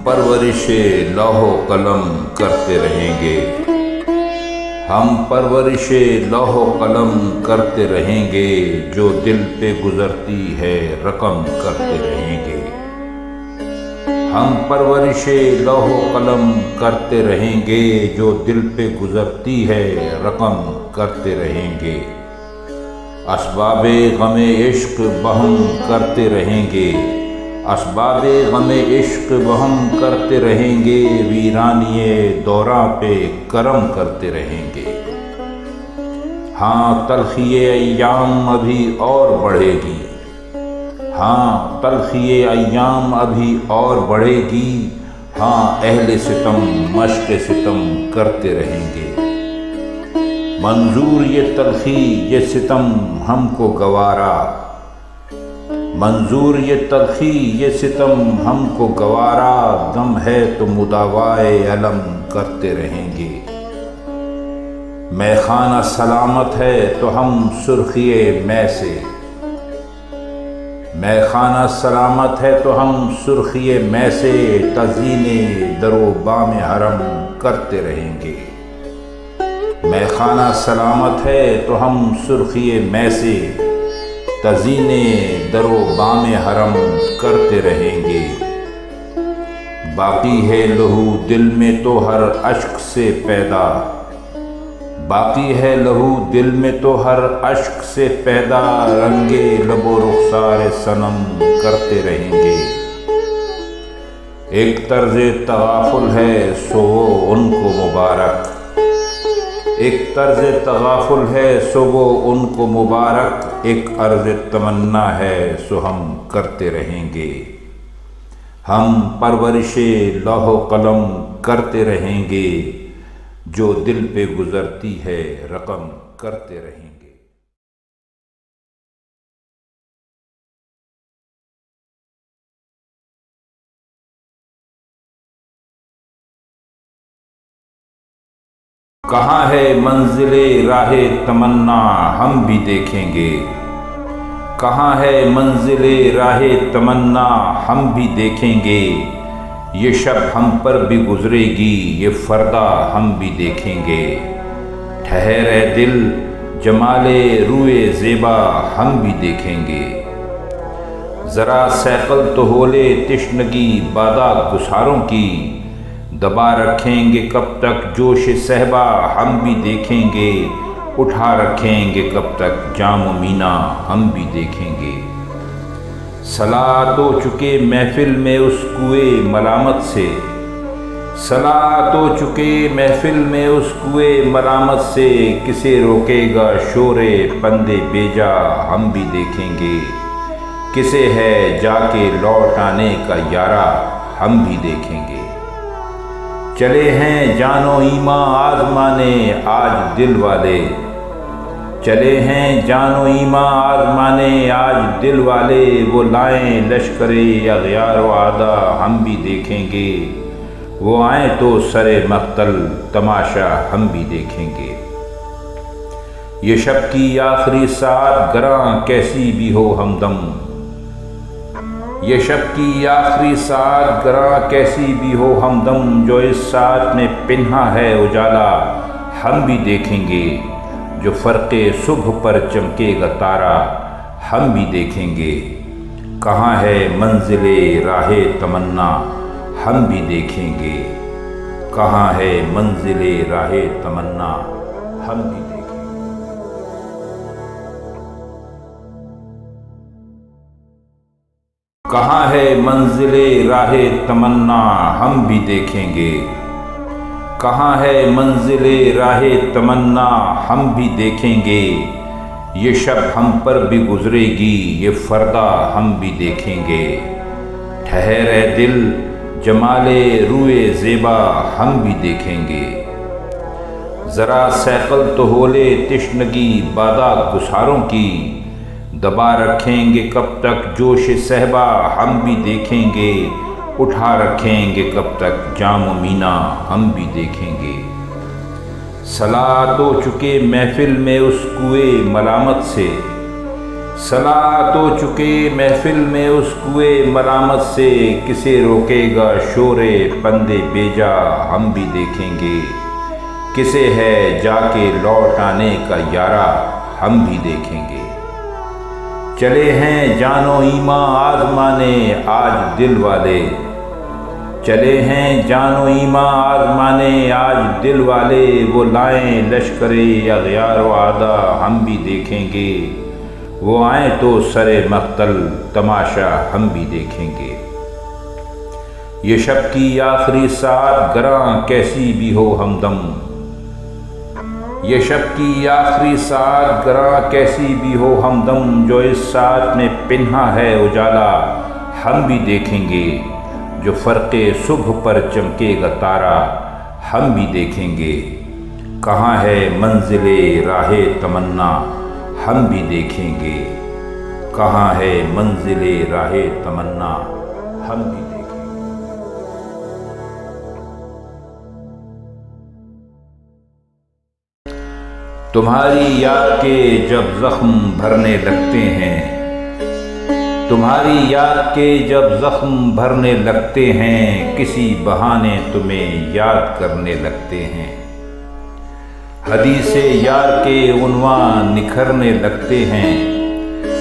پرورش لوح و قلم کرتے رہیں گے، ہم پرورش لوح و قلم کرتے رہیں گے، جو دل پہ گزرتی ہے رقم کرتے رہیں گے، ہم پرورش لوح و قلم کرتے رہیں گے، جو دل پہ گزرتی ہے رقم کرتے رہیں گے، اسباب غم عشق بہم کرتے رہیں گے، اسباب غم عشق بہم کرتے رہیں گے، ویرانی دوراں پہ کرم کرتے رہیں گے، ہاں تلخی ایام ابھی اور بڑھے گی، ہاں تلخی ایام ابھی اور بڑھے گی، ہاں اہل ستم مشق ستم کرتے رہیں گے، منظور یہ تلخی یہ ستم ہم کو گوارا، منظور یہ تلخی یہ ستم ہم کو گوارا، دم ہے تو مداوائے علم کرتے رہیں گے، میخانہ سلامت ہے تو ہم سرخی میں سے، میخانہ سلامت ہے تو ہم سرخی میں سے، تزئین در و بام حرم کرتے رہیں گے، میخانہ سلامت ہے تو ہم سرخی میں سے، تزئین در و بام حرم کرتے رہیں گے، باقی ہے لہو دل میں تو ہر اشک سے پیدا، باقی ہے لہو دل میں تو ہر اشک سے پیدا، رنگے لب و رخسار صنم کرتے رہیں گے، ایک طرز تغافل ہے سو وہ ان کو مبارک، ایک طرز تغافل ہے سو وہ ان کو مبارک، ایک عرض تمنا ہے سو ہم کرتے رہیں گے، ہم پرورش لوح و قلم کرتے رہیں گے، جو دل پہ گزرتی ہے رقم کرتے رہیں گے۔ کہاں ہے منزل راہ تمنا ہم بھی دیکھیں گے، کہاں ہے منزل راہ تمنا ہم بھی دیکھیں گے، یہ شب ہم پر بھی گزرے گی یہ فردا ہم بھی دیکھیں گے، ٹھہر اے دل جمال روئے زیبا ہم بھی دیکھیں گے، ذرا سیقل تو ہولے تشنگی بادہ گساروں کی، دبا رکھیں گے کب تک جوش صہبا ہم بھی دیکھیں گے، اٹھا رکھیں گے کب تک جام و مینا ہم بھی دیکھیں گے، صلاۃ ہو چکے محفل میں اس کوئے ملامت سے، صلاۃ ہو چکے محفل میں اس کوئے ملامت سے، کسے روکے گا شور پندے بیجا ہم بھی دیکھیں گے، کسے ہے جا کے لوٹ آنے کا یارا ہم بھی دیکھیں گے، چلے ہیں جان و ایماں آزمانے آج دل والے، چلے ہیں جان و ایماں آزمانے آج دل والے، وہ لائیں لشکر اغیار و اعدا ہم بھی دیکھیں گے، وہ آئیں تو سر مقتل تماشا ہم بھی دیکھیں گے، یہ شب کی آخری ساعت گراں کیسی بھی ہو ہمدم، یہ شب کی آخری ساعت گراں کیسی بھی ہو ہمدم، جو اس ساعت میں پنہا ہے اجالا ہم بھی دیکھیں گے، جو فرق صبح پر چمکے گا تارا ہم بھی دیکھیں گے، کہاں ہے منزل راہ تمنا ہم بھی دیکھیں گے، کہاں ہے منزل راہ تمنا ہم بھی دیکھیں گے۔ کہاں ہے منزل راہ تمنا ہم بھی دیکھیں گے، کہاں ہے منزل راہ تمنا ہم بھی دیکھیں گے، یہ شب ہم پر بھی گزرے گی یہ فردا ہم بھی دیکھیں گے، ٹھہر اے دل جمال روئے زیبا ہم بھی دیکھیں گے، ذرا سیقل تو ہولے تشنگی بادہ گساروں کی، دبا رکھیں گے کب تک جوش صہبا ہم بھی دیکھیں گے، اٹھا رکھیں گے کب تک جام و مینا ہم بھی دیکھیں گے، صلاۃ ہو چکے محفل میں اس کوئے ملامت سے، صلا تو چکے محفل میں اس کوئے ملامت سے، کسے روکے گا شور پندے بیجا ہم بھی دیکھیں گے، کسے ہے جا کے لوٹ آنے کا یارا ہم بھی دیکھیں گے۔ چلے ہیں جان و ایمان آزمانے آج دل والے، چلے ہیں جان و ایمان آزمانے آج دل والے، وہ لائیں لشکر اغیار و اعدا ہم بھی دیکھیں گے، وہ آئیں تو سر مقتل تماشا ہم بھی دیکھیں گے۔ یہ شب کی آخری ساعت گراں کیسی بھی ہو ہمدم، یہ شب کی آخری ساعت گراں کیسی بھی ہو ہمدم، جو اس ساعت میں پنہا ہے اجالا ہم بھی دیکھیں گے، جو فرق صبح پر چمکے گا تارا ہم بھی دیکھیں گے۔ کہاں ہے منزل راہ تمنا ہم بھی دیکھیں گے، کہاں ہے منزل راہ تمنا ہم بھی دیکھیں گے۔ تمہاری یاد کے جب زخم بھرنے لگتے ہیں، تمہاری یاد کے جب زخم بھرنے لگتے ہیں، کسی بہانے تمہیں یاد کرنے لگتے ہیں، حدیث یار کے عنوان نکھرنے لگتے ہیں،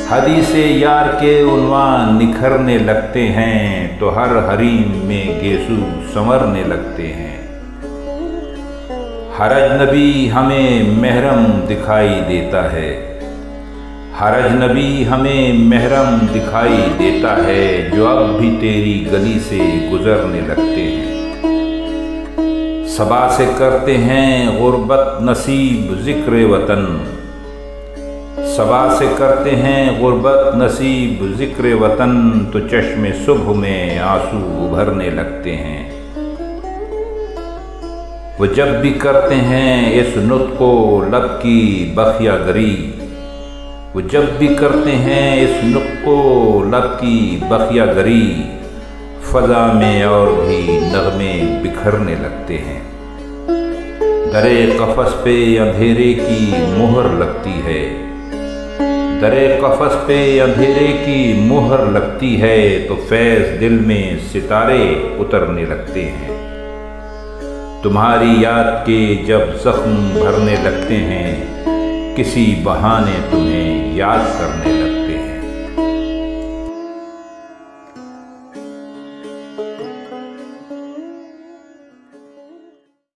حدیث یار کے عنوان نکھرنے لگتے ہیں، تو ہر حریم میں گیسو سنورنے لگتے ہیں۔ ہر اجنبی ہمیں محرم دکھائی دیتا ہے، ہر اجنبی ہمیں محرم دکھائی دیتا ہے، جو اب بھی تیری گلی سے گزرنے لگتے ہیں۔ صبا سے کرتے ہیں غربت نصیب ذکر وطن، صبا سے کرتے ہیں غربت نصیب ذکر وطن، تو چشم صبح میں آنسو ابھرنے لگتے ہیں۔ وہ جب بھی کرتے ہیں اس نطق و لب کی بخیہ گری، وہ جب بھی کرتے ہیں اس نطق و لب کی بخیہ گری، فضا میں اور بھی نغمے بکھرنے لگتے ہیں۔ درے قفس پہ اندھیرے کی مہر لگتی ہے، درے قفس پہ اندھیرے کی مہر لگتی ہے، تو فیض دل میں ستارے اترنے لگتے ہیں۔ تمہاری یاد کے جب زخم بھرنے لگتے ہیں، کسی بہانے تمہیں یاد کرنے لگتے ہیں۔